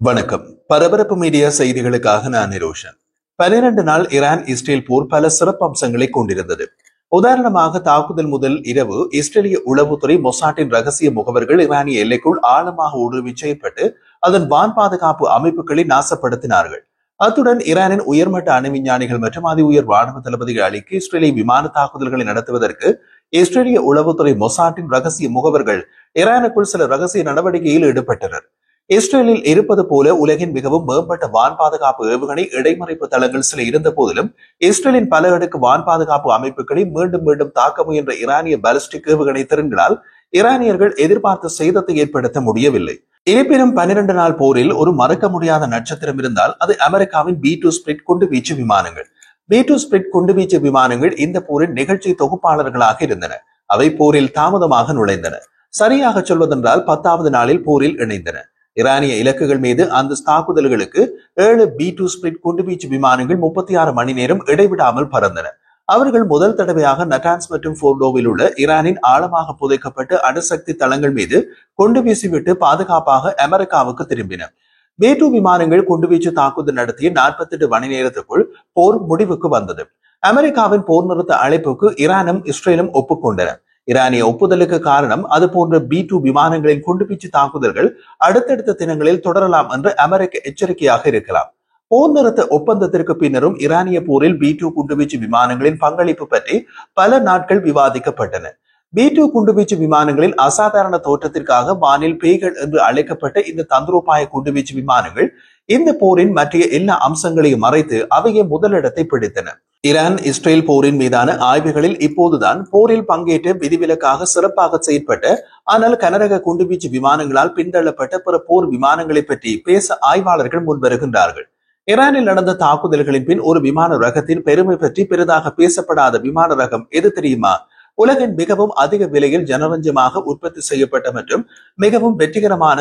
வணக்கம். பரபரப்பு மீடியா செய்திகளுக்காக நான் நிரோஷன். 12 நாள் ஈரான் இஸ்ரேல் போர் பல சிறப்பம்சங்களை கொண்டிருந்தது. உதாரணமாக, தாக்குதல் முதல் இரவு இஸ்ரேலிய உளவுத்துறை மொசாட்டின் ரகசிய முகவர்கள் ஈரானிய எல்லைக்குள் ஆழமாக ஊடுருவி செய்யப்பட்டு அதன் வான் பாதுகாப்பு அமைப்புகளை நாசப்படுத்தினார்கள். அத்துடன் ஈரானின் உயர்மட்ட அணு விஞ்ஞானிகள் மற்றும் அதி உயர் ராணுவ தளபதிகள் அளிக்க இஸ்ரேலிய விமான தாக்குதல்களை நடத்துவதற்கு இஸ்ரேலிய உளவுத்துறை மொசாட்டின் ரகசிய முகவர்கள் ஈரானுக்குள் சில ரகசிய நடவடிக்கையில் ஈடுபட்டனர். இஸ்ரேலில் இருப்பது போல உலகின் மிகவும் மேம்பட்ட வான் பாதுகாப்பு ஏவுகணை இடைமறைப்பு தளங்கள் சில இருந்த போதிலும் இஸ்ரேலின் பல அடுக்கு வான் பாதுகாப்பு அமைப்புகளை மீண்டும் மீண்டும் தாக்க முயன்ற ஈரானிய பாலிஸ்டிக் ஏவுகணை திறன்களால் ஈரானியர்கள் எதிர்பார்த்த சேதத்தை ஏற்படுத்த முடியவில்லை. இருப்பினும் 12 நாள் போரில் ஒரு மறக்க முடியாத நட்சத்திரம் இருந்தால் அது அமெரிக்காவின் B2 ஸ்பிரிட் குண்டுவீச்சு விமானங்கள். B2 ஸ்பிரிட் குண்டுவீச்சு விமானங்கள் இந்த போரின் நிகழ்ச்சி தொகுப்பாளர்களாக இருந்தன. அவை போரில் தாமதமாக நுழைந்தன. சரியாக சொல்வதென்றால் 10வது நாளில் போரில் இணைந்தன. ஈரானிய இலக்குகள் மீது அந்த தாக்குதல்களுக்கு 7 B2 ஸ்பிரிட் குண்டுவீச்சு விமானங்கள் 36 மணி நேரம் இடைவிடாமல் பறந்தன. அவர்கள் முதல் தடவையாக நட்டான்ஸ் மற்றும் போர்டோவில் உள்ள ஈரானின் ஆழமாக புதைக்கப்பட்ட அணுசக்தி தளங்கள் மீது குண்டு வீசிவிட்டு பாதுகாப்பாக அமெரிக்காவுக்கு திரும்பின. B2 விமானங்கள் குண்டுவீச்சு தாக்குதல் நடத்திய 48 மணி நேரத்துக்குள் போர் முடிவுக்கு வந்தது. அமெரிக்காவின் போர் நிறுத்த அழைப்புக்கு ஈரானும் இஸ்ரேலும் ஒப்புக்கொண்டன. ஈரானிய ஒப்புதலுக்கு காரணம் அது போன்ற B2 விமானங்களின் குண்டுவீச்சு தாக்குதல்கள் அடுத்தடுத்த தினங்களில் தொடரலாம் என்று அமெரிக்க எச்சரிக்கையாக இருக்கலாம். போர் நிறுத்த ஒப்பந்தத்திற்கு பின்னரும் ஈரானிய போரில் B2 குண்டுவீச்சு விமானங்களின் பங்களிப்பு பற்றி பல நாட்கள் விவாதிக்கப்பட்டன. B2 குண்டுவீச்சு விமானங்களின் அசாதாரண தோற்றத்திற்காக வானில் பேய்கள் என்று அழைக்கப்பட்ட இந்த தந்திரோபாய குண்டுவீச்சு விமானங்கள் இந்த போரின் மற்ற எல்லா அம்சங்களையும் மறைத்து அவையே முதலிடத்தை பிடித்தன. ஈரான் இஸ்ரேல் போரின் மீதான ஆய்வுகளில் இப்போதுதான் போரில் பங்கேற்று விதிவிலக்காக சிறப்பாக செயற்பட்ட ஆனால் கனரக குண்டுவீச்சு விமானங்களால் பின்தள்ளப்பட்ட பிற போர் விமானங்களை பற்றி பேச ஆய்வாளர்கள் முன்வருகின்றார்கள். ஈரானில் நடந்த தாக்குதல்களின் பின் ஒரு விமான ரகத்தின் பெருமை பற்றி பெரிதாக பேசப்படாத விமான ரகம் எது தெரியுமா? உலகின் மிகவும் அதிக விலையில் ஜனரஞ்சமாக உற்பத்தி செய்யப்பட்ட மற்றும் மிகவும் வெற்றிகரமான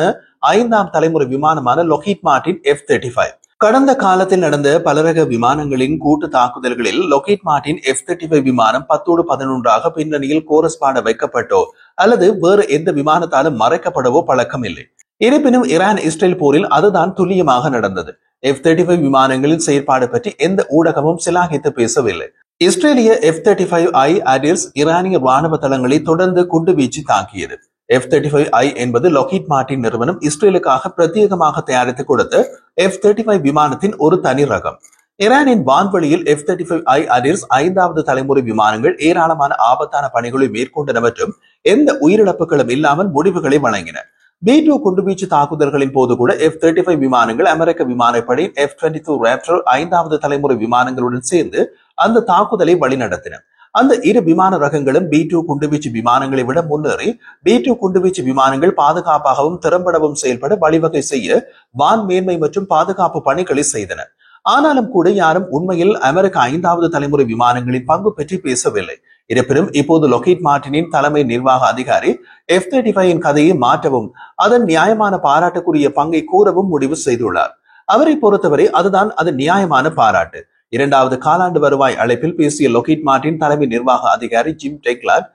5ஆம் தலைமுறை விமானமான லொக்கீட் மார்டின் F-35. கடந்த காலத்தில் நடந்த பலரக விமானங்களின் கூட்டு தாக்குதல்களில் லொக்கீட் மார்டின் F-35 விமானம் 10-11 பின்னணியில் கோரஸ் பாட வைக்கப்பட்டோ அல்லது வேறு எந்த விமானத்தாலும் மறைக்கப்படவோ பழக்கம் இல்லை. இருப்பினும் ஈரான் இஸ்ரேல் போரில் அதுதான் துல்லியமாக நடந்தது. F-35 விமானங்களின் செயற்பாடு பற்றி எந்த ஊடகமும் சிலாகித்து பேசவில்லை. இஸ்ரேலிய F-35I அடிர்ஸ் ஈரானிய ராணுவ தளங்களை தொடர்ந்து குண்டு வீச்சு தாக்கியது. F-35I என்பது லொக்கீட் மார்டின் நிறுவனம் இஸ்ரேலுக்காக பிரத்யேகமாக தயாரித்து கொடுத்த F-35 விமானத்தின் ஒரு தனி ரகம். ஈரானின் வான்வெளியில் F-35I அடிர்ஸ் 5வது தலைமுறை விமானங்கள் ஏராளமான ஆபத்தான பணிகளை மேற்கொண்டன மற்றும் எந்த உயிரிழப்புகளும் இல்லாமல் முடிவுகளை வழங்கின. B2 குண்டுவீச்சு தாக்குதல்களின் போது கூட F-35 விமானங்கள் அமெரிக்க விமானப்படை F-22 ராப்டர் 5வது தலைமுறை விமானங்களுடன் சேர்ந்து அந்த தாக்குதலை வழிநடத்தின. அந்த இரு விமான ரகங்களும் B2 குண்டுவீச்சு விமானங்களை விட முன்னேறி B2 குண்டுவீச்சு விமானங்கள் பாதுகாப்பாகவும் திறம்படவும் செயல்பட வழிவகை செய்ய வான் மேன்மை மற்றும் பாதுகாப்பு பணிகளை செய்தன. ஆனாலும் கூட யாரும் உண்மையில் அமெரிக்க 5வது தலைமுறை விமானங்களின் பங்கு பற்றி பேசவில்லை. இருப்பினும் இப்போது லொக்கீட் மார்டினின் தலைமை நிர்வாக அதிகாரி F-35 கதையை மாற்றவும் அதன் நியாயமான பாராட்டுக்குரிய பங்கை கூறவும் முடிவு செய்துள்ளார். அவரை பொறுத்தவரை அதுதான் அது நியாயமான பாராட்டு. 2வது காலாண்டு வருவாய் அழைப்பில் பேசிய லொக்கீட் மார்டின் தலைமை நிர்வாக அதிகாரி ஜிம் டெக்லார்ட்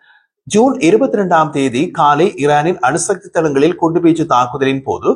ஜூன் 22ஆம் தேதி காலை ஈரானின் அணுசக்தி தளங்களில் குண்டுவீச்சு தாக்குதலின் போது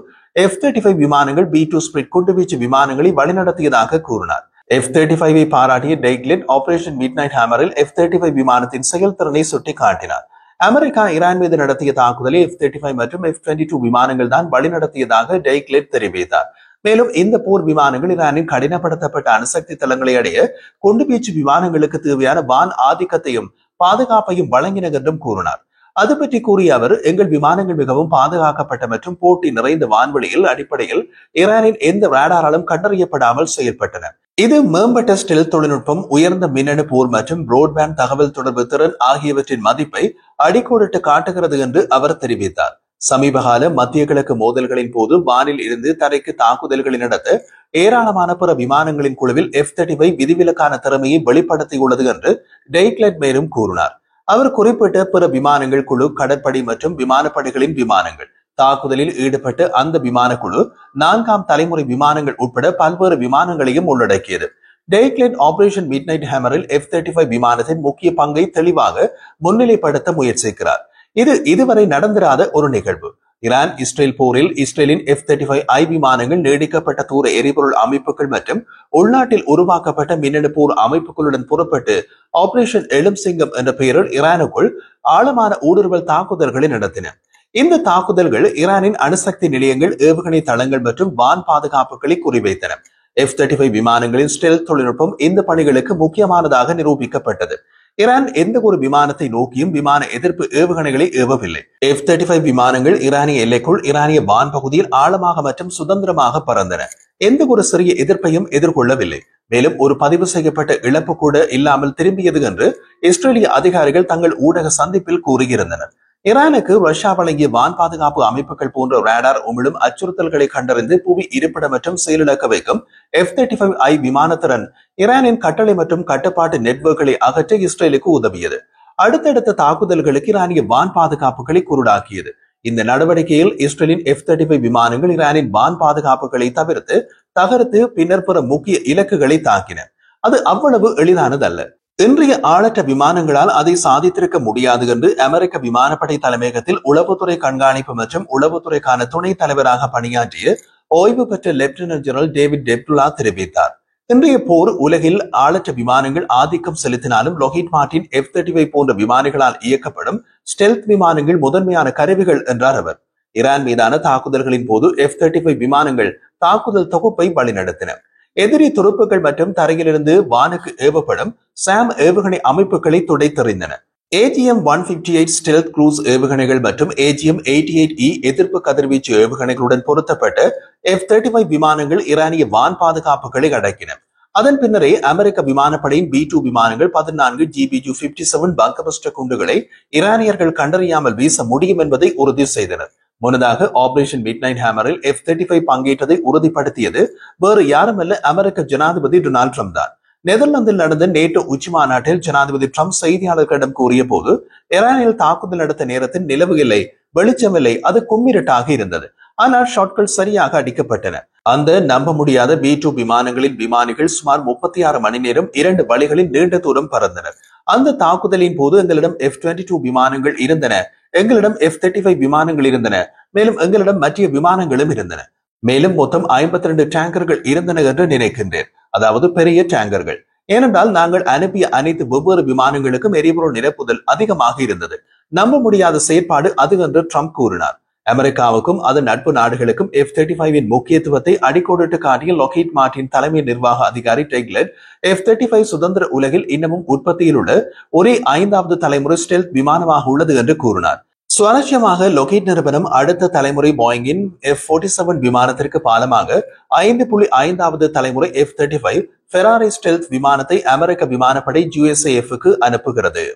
F-35 விமானங்கள் B2 ஸ்பிரிட் குண்டுவீச்சு விமானங்களை வழிநடத்தியதாக கூறினார். F-35ஐ பாராட்டிய டெக்லெட் ஆபரேஷன் மிட்நைட் ஹேமரில் F-35 விமானத்தின் செயல்திறனை சுட்டி காட்டினார். அமெரிக்கா ஈரான் மீது நடத்திய தாக்குதலை F-35 மற்றும் F-22 விமானங்கள் தான் வழிநடத்தியதாக டெக்லெட் தெரிவித்தார். மேலும் இந்த போர் விமானங்கள் ஈரானின் கடினப்படுத்தப்பட்ட அணுசக்தி தளங்களை அடைய குண்டுவீச்சு விமானங்களுக்கு தேவையான வான் ஆதிக்கத்தையும் பாதுகாப்பையும் வழங்கின என்றும் கூறினார். அது பற்றி கூறிய அவர், எங்கள் விமானங்கள் மிகவும் பாதுகாக்கப்பட்ட மற்றும் போட்டி நிறைந்த வான்வெளியில் அடிப்படையில் ஈரானின் எந்த ரேடாராலும் கண்டறியப்படாமல் செயல்பட்டன. இது மேம்பட்ட ஸ்டெல்த் தொழில்நுட்பம், உயர்ந்த மின்னணு போர் மற்றும் பிராட்பேண்ட் தகவல் தொடர்பு திறன் ஆகியவற்றின் மதிப்பை அடிக்கோடிட்டு காட்டுகிறது என்று அவர் தெரிவித்தார். சமீபகால மத்திய கிழக்கு மோதல்களின் போது வானில் இருந்து தரைக்கு தாக்குதல்களை நடத்த ஏராளமான பிற விமானங்களின் குழுவில் F-35 விதிவிலக்கான திறமையை வெளிப்படுத்தியுள்ளது என்று டெக்லெட் மேலும் கூறினார். அவர் குறிப்பிட்ட பிற விமானங்கள் குழு கடற்படை மற்றும் விமானப்படைகளின் விமானங்கள் தாக்குதலில் ஈடுபட்ட அந்த விமானக்குழு 4ஆம் தலைமுறை விமானங்கள் உட்பட பல்வேறு விமானங்களையும் உள்ளடக்கியது. டெக்லெட் ஆபரேஷன் மிட்நைட் ஹேமரில் F-35 விமானத்தின் முக்கிய பங்கை தெளிவாக முன்னிலைப்படுத்த முயற்சிக்கிறார். இது இதுவரை நடந்திராத ஒரு நிகழ்வு. ஈரான் இஸ்ரேல் போரில் இஸ்ரேலின் F-35I விமானங்கள் நீடிக்கப்பட்ட தூர எரிபொருள் அமைப்புகள் மற்றும் உள்நாட்டில் உருவாக்கப்பட்ட மின்னணு போர் அமைப்புகளுடன் புறப்பட்டு ஆபரேஷன் எழும் சிங்கம் என்ற பெயரில் ஈரானுக்குள் ஆழமான ஊடுருவல் தாக்குதல்களை நடத்தின. இந்த தாக்குதல்கள் ஈரானின் அணுசக்தி நிலையங்கள், ஏவுகணை தளங்கள் மற்றும் வான் பாதுகாப்புகளை குறிவைத்தன. F-35 விமானங்களின் ஸ்டெல்த் தொழில்நுட்பம் இந்த பணிகளுக்கு முக்கியமானதாக நிரூபிக்கப்பட்டது. ஈரான் எந்த ஒரு விமானத்தை நோக்கியும் விமான எதிர்ப்பு ஏவுகணைகளை ஏவவில்லை. F-35 விமானங்கள் ஈரானிய எல்லைக்குள் ஈரானிய வான் பகுதியில் ஆழமாக மற்றும் சுதந்திரமாக பறந்தன. எந்த ஒரு சிறிய எதிர்ப்பையும் எதிர்கொள்ளவில்லை. மேலும் ஒரு பதிவு செய்யப்பட்ட இழப்பு கூட இல்லாமல் திரும்பியது என்று இஸ்ரேலிய அதிகாரிகள் தங்கள் ஊடக சந்திப்பில் கூறியிருந்தனர். ஈரானுக்கு ரஷ்யா வழங்கிய வான் பாதுகாப்பு அமைப்புகள் போன்ற ரேடார் உமிழும் அச்சுறுத்தல்களை கண்டறிந்து புவி இருப்பிடம் மற்றும் செயலிழக்க வைக்கும் F-35I விமானத்திறன் ஈரானின் கட்டளை மற்றும் கட்டுப்பாட்டு நெட்வொர்க்குகளை அகற்ற இஸ்ரேலுக்கு உதவியது. அடுத்தடுத்த தாக்குதல்களுக்கு ஈரானிய வான் பாதுகாப்புகளை குருடாக்கியது. இந்த நடவடிக்கையில் இஸ்ரேலின் F-35 விமானங்கள் ஈரானின் வான் பாதுகாப்புகளை தகர்த்து பின்னர் பிற முக்கிய இலக்குகளை தாக்கின. அது அவ்வளவு எளிதானதல்ல. இன்றைய ஆளற்ற விமானங்களால் அதை சாதித்திருக்க முடியாது என்று அமெரிக்க விமானப்படை தலைமையகத்தில் உளவுத்துறை கண்காணிப்பு மற்றும் உளவுத்துறைக்கான துணைத் தலைவராக பணியாற்றிய ஓய்வு பெற்ற லெப்டினன்ட் ஜெனரல் டேவிட் டெப்டுலா தெரிவித்தார். இன்றைய போர் உலகில் ஆளற்ற விமானங்கள் ஆதிக்கம் செலுத்தினாலும் லோகிட் மார்டின் F-35 போன்ற விமானிகளால் இயக்கப்படும் ஸ்டெல்த் விமானங்கள் முதன்மையான கருவிகள் என்றார் அவர். ஈரான் மீதான தாக்குதல்களின் போது F-35 விமானங்கள் தாக்குதல் தொகுப்பை வழிநடத்தின. எதிரி துருப்புகள் மற்றும் தரையிலிருந்து வானுக்கு ஏவப்படும் சாம் ஏவுகணை அமைப்புகளை துடைத்தெறிந்தன. AGM-158 ஸ்டெல்த் குரூஸ் ஏவுகணைகள் மற்றும் AGM-88E எதிர்ப்பு கதிர்வீச்சு ஏவுகணைகளுடன் பொருத்தப்பட்ட F-35 விமானங்கள் ஈரானிய வான் பாதுகாப்புகளை அடக்கின. அதன் பின்னரே அமெரிக்க விமானப்படையின் B-2 விமானங்கள் 14 GBU-57 பங்கபஸ்டர் குண்டுகளை ஈரானியர்கள் கண்டறியாமல் வீச முடியும் என்பதை உறுதி செய்தனர். முன்னதாக ஆபரேஷன் மிட்நைட் ஹேமரில் F-35 பங்கேற்றதை உறுதிப்படுத்தியது வேறு யாருமல்ல, அமெரிக்க ஜனாதிபதி டொனால்ட் ட்ரம்ப் தான். நெதர்லாந்தில் நடந்த நேட்டோ உச்சி மாநாட்டில் ஜனாதிபதி ட்ரம்ப் செய்தியாளர்களிடம் கூறிய போது, ஈரானில் தாக்குதல் நடத்த நேரத்தில் நிலவு இல்லை, வெளிச்சமில்லை, அது கும்மிரட்டாக இருந்தது. ஆனால் ஷாட்கள் சரியாக அடிக்கப்பட்டன. அந்த நம்ப முடியாத B-2 விமானங்களின் விமானிகள் சுமார் 36 மணி நேரம் 2 வழிகளில் நீண்ட தூரம் பறந்தனர். அந்த தாக்குதலின் போது எங்களிடம் F-22 விமானங்கள் இருந்தன, எங்களிடம் F-35 விமானங்கள் இருந்தன, மேலும் எங்களிடம் மற்ற விமானங்களும் இருந்தன. மேலும் மொத்தம் 52 டேங்கர்கள் இருந்தன என்று நினைக்கின்றேன். அதாவது பெரிய டேங்கர்கள். ஏனென்றால் நாங்கள் அனுப்பிய அனைத்து வெவ்வேறு விமானங்களுக்கும் எரிபொருள் நிரப்புதல் அதிகமாக இருந்தது. நம்ப முடியாத செயற்பாடு அது என்று ட்ரம்ப் கூறினார். அமெரிக்காவுக்கும் அதன் நட்பு நாடுகளுக்கும் F-35 முக்கியத்துவத்தை அடிக்கோடிட்டு காட்டிய லோகிட் மார்டின் தலைமை நிர்வாக அதிகாரி டெக்லெட் F-35 சுதந்திர உலகில் இன்னமும் உற்பத்தியில் உள்ள ஒரே 5வது தலைமுறை ஸ்டெல்த் விமானமாக உள்ளது என்று கூறினார். சுவாரஸ்யமாக லோகிட் நிறுவனம் அடுத்த தலைமுறை போயிங்கின் F-47 விமானத்திற்கு பாலமாக 5.5வது தலைமுறை F-35 ஃபெராரி ஸ்டெல்த் விமானத்தை அமெரிக்க விமானப்படை USAF-க்கு அனுப்புகிறது.